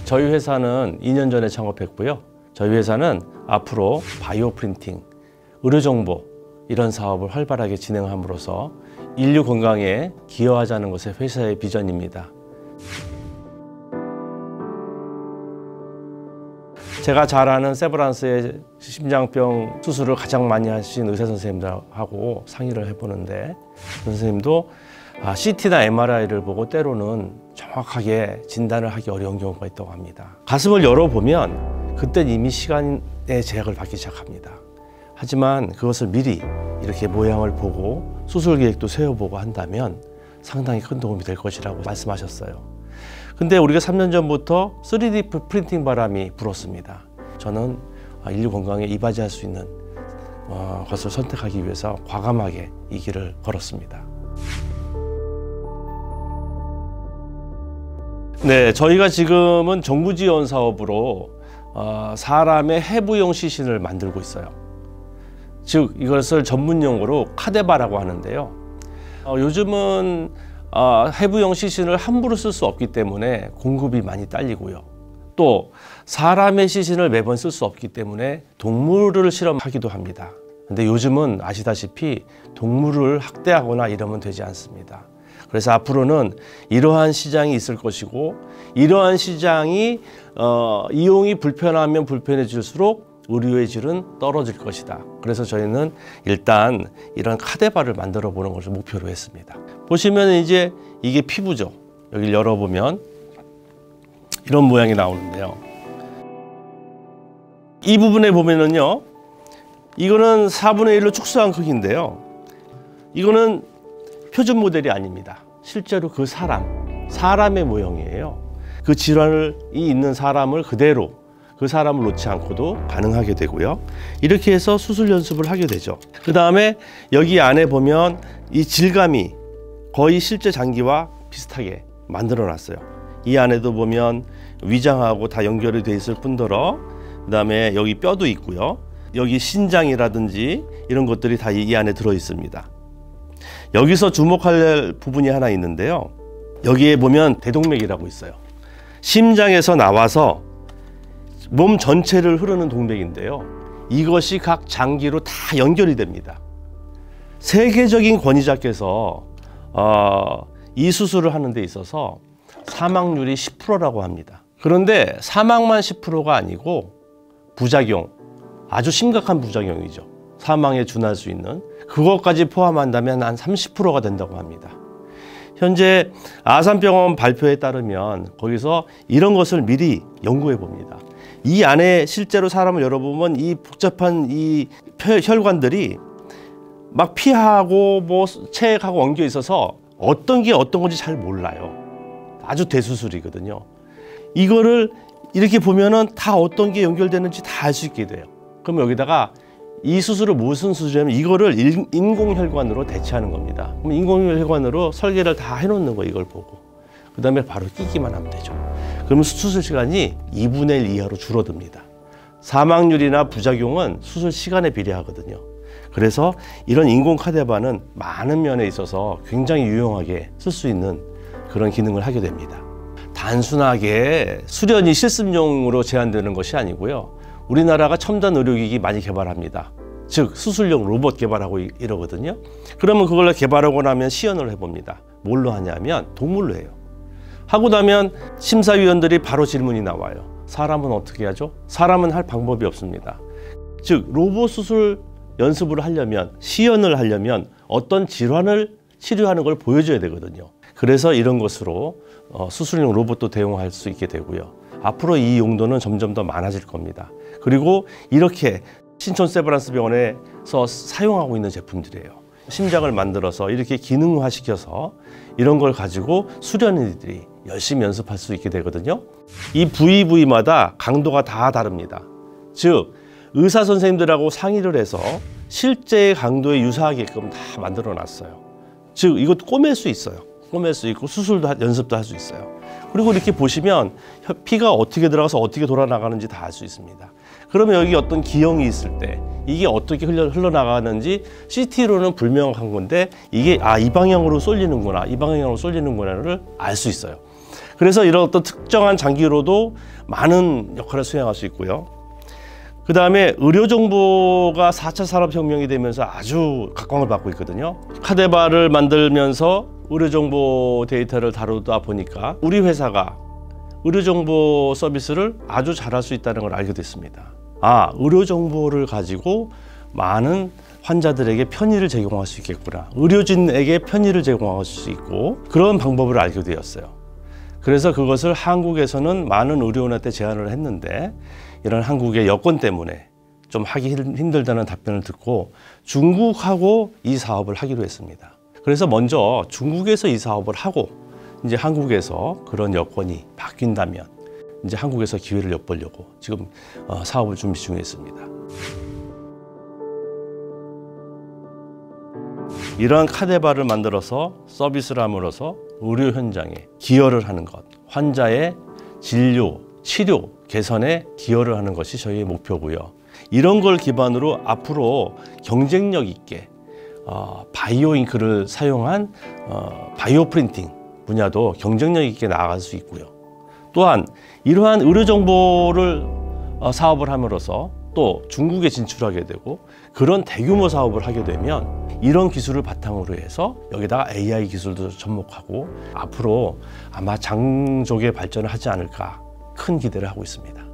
저희 회사는 2년 전에 창업했고요. 저희 회사는 앞으로 바이오 프린팅, 의료정보 이런 사업을 활발하게 진행함으로써 인류 건강에 기여하자는 것이 회사의 비전입니다. 제가 잘 아는 세브란스의 심장병 수술을 가장 많이 하신 의사 선생님들하고 상의를 해보는데 선생님도 CT나 MRI를 보고 때로는 정확하게 진단을 하기 어려운 경우가 있다고 합니다. 가슴을 열어보면 그땐 이미 시간의 제약을 받기 시작합니다. 하지만 그것을 미리 이렇게 모양을 보고 수술 계획도 세워보고 한다면 상당히 큰 도움이 될 것이라고 말씀하셨어요. 근데 우리가 3년 전부터 3D 프린팅 바람이 불었습니다. 저는 인류 건강에 이바지할 수 있는 것을 선택하기 위해서 과감하게 이 길을 걸었습니다. 네, 저희가 지금은 정부 지원 사업으로 사람의 해부용 시신을 만들고 있어요. 즉 이것을 전문 용어로 카데바라고 하는데요. 요즘은 해부용 시신을 함부로 쓸 수 없기 때문에 공급이 많이 딸리고요. 또 사람의 시신을 매번 쓸 수 없기 때문에 동물을 실험하기도 합니다. 근데 요즘은 아시다시피 동물을 학대하거나 이러면 되지 않습니다. 그래서 앞으로는 이러한 시장이 있을 것이고 이러한 시장이 이용이 불편하면 불편해질수록 의료의 질은 떨어질 것이다. 그래서 저희는 일단 이런 카데바를 만들어 보는 것을 목표로 했습니다. 보시면 이제 이게 피부죠. 여기를 열어보면 이런 모양이 나오는데요. 이 부분에 보면은요, 이거는 4분의 1로 축소한 크기인데요. 이거는 표준 모델이 아닙니다. 실제로 그 사람의 모형이에요. 그 질환이 있는 사람을 그대로 그 사람을 놓지 않고도 가능하게 되고요. 이렇게 해서 수술 연습을 하게 되죠. 그 다음에 여기 안에 보면 이 질감이 거의 실제 장기와 비슷하게 만들어 놨어요. 이 안에도 보면 위장하고 다 연결이 돼 있을 뿐더러 그 다음에 여기 뼈도 있고요. 여기 신장이라든지 이런 것들이 다 이 안에 들어 있습니다. 여기서 주목할 부분이 하나 있는데요. 여기에 보면 대동맥이라고 있어요. 심장에서 나와서 몸 전체를 흐르는 동맥인데요. 이것이 각 장기로 다 연결이 됩니다. 세계적인 권위자께서 이 수술을 하는 데 있어서 사망률이 10%라고 합니다. 그런데 사망만 10%가 아니고 부작용, 아주 심각한 부작용이죠. 사망에 준할 수 있는 그것까지 포함한다면 한 30%가 된다고 합니다. 현재 아산병원 발표에 따르면 거기서 이런 것을 미리 연구해 봅니다. 이 안에 실제로 사람을 열어보면 이 복잡한 이 혈관들이 막 피하고 뭐 체액하고 엉겨 있어서 어떤 게 어떤 건지 잘 몰라요. 아주 대수술이거든요. 이거를 이렇게 보면은 다 어떤 게 연결되는지 다 알 수 있게 돼요. 그럼 여기다가 이 수술을 무슨 수술이냐면 이거를 인공혈관으로 대체하는 겁니다. 그럼 인공혈관으로 설계를 다 해놓는 거 이걸 보고 그 다음에 바로 끼기만 하면 되죠. 그러면 수술 시간이 2분의 1 이하로 줄어듭니다. 사망률이나 부작용은 수술 시간에 비례하거든요. 그래서 이런 인공 카데바는 많은 면에 있어서 굉장히 유용하게 쓸 수 있는 그런 기능을 하게 됩니다. 단순하게 수련이 실습용으로 제한되는 것이 아니고요. 우리나라가 첨단 의료기기 많이 개발합니다. 즉 수술용 로봇 개발하고 이러거든요. 그러면 그걸 개발하고 나면 시연을 해봅니다. 뭘로 하냐면 동물로 해요. 하고 나면 심사위원들이 바로 질문이 나와요. 사람은 어떻게 하죠? 사람은 할 방법이 없습니다. 즉 로봇 수술 연습을 하려면 시연을 하려면 어떤 질환을 치료하는 걸 보여줘야 되거든요. 그래서 이런 것으로 수술용 로봇도 대용할 수 있게 되고요. 앞으로 이 용도는 점점 더 많아질 겁니다. 그리고 이렇게 신촌 세브란스 병원에서 사용하고 있는 제품들이에요. 심장을 만들어서 이렇게 기능화시켜서 이런 걸 가지고 수련의들이 열심히 연습할 수 있게 되거든요. 이 부위마다 강도가 다 다릅니다. 즉 의사 선생님들하고 상의를 해서 실제 강도에 유사하게끔 다 만들어 놨어요. 즉 이것도 꼬맬 수 있어요. 꼬맬 수 있고 수술도 연습도 할 수 있어요. 그리고 이렇게 보시면 피가 어떻게 들어가서 어떻게 돌아나가는지 다 알 수 있습니다. 그러면 여기 어떤 기형이 있을 때 이게 어떻게 흘러나가는지 CT로는 불명확한 건데 이게 이 방향으로 쏠리는구나 이 방향으로 쏠리는구나를 알 수 있어요. 그래서 이런 어떤 특정한 장기로도 많은 역할을 수행할 수 있고요. 그 다음에 의료정보가 4차 산업혁명이 되면서 아주 각광을 받고 있거든요. 카데바를 만들면서 의료정보 데이터를 다루다 보니까 우리 회사가 의료정보 서비스를 아주 잘할 수 있다는 걸 알게 됐습니다. 아, 의료정보를 가지고 많은 환자들에게 편의를 제공할 수 있겠구나. 의료진에게 편의를 제공할 수 있고 그런 방법을 알게 되었어요. 그래서 그것을 한국에서는 많은 의료원한테 제안을 했는데 이런 한국의 여건 때문에 좀 하기 힘들다는 답변을 듣고 중국하고 이 사업을 하기로 했습니다. 그래서 먼저 중국에서 이 사업을 하고 이제 한국에서 그런 여건이 바뀐다면 이제 한국에서 기회를 엿보려고 지금 사업을 준비 중에 있습니다. 이러한 카데바를 만들어서 서비스를 함으로써 의료 현장에 기여를 하는 것, 환자의 진료, 치료 개선에 기여를 하는 것이 저희의 목표고요. 이런 걸 기반으로 앞으로 경쟁력 있게 바이오 잉크를 사용한 바이오 프린팅 분야도 경쟁력 있게 나아갈 수 있고요. 또한 이러한 의료 정보를 사업을 함으로써 또 중국에 진출하게 되고 그런 대규모 사업을 하게 되면 이런 기술을 바탕으로 해서 여기다가 AI 기술도 접목하고 앞으로 아마 장족의 발전을 하지 않을까 큰 기대를 하고 있습니다.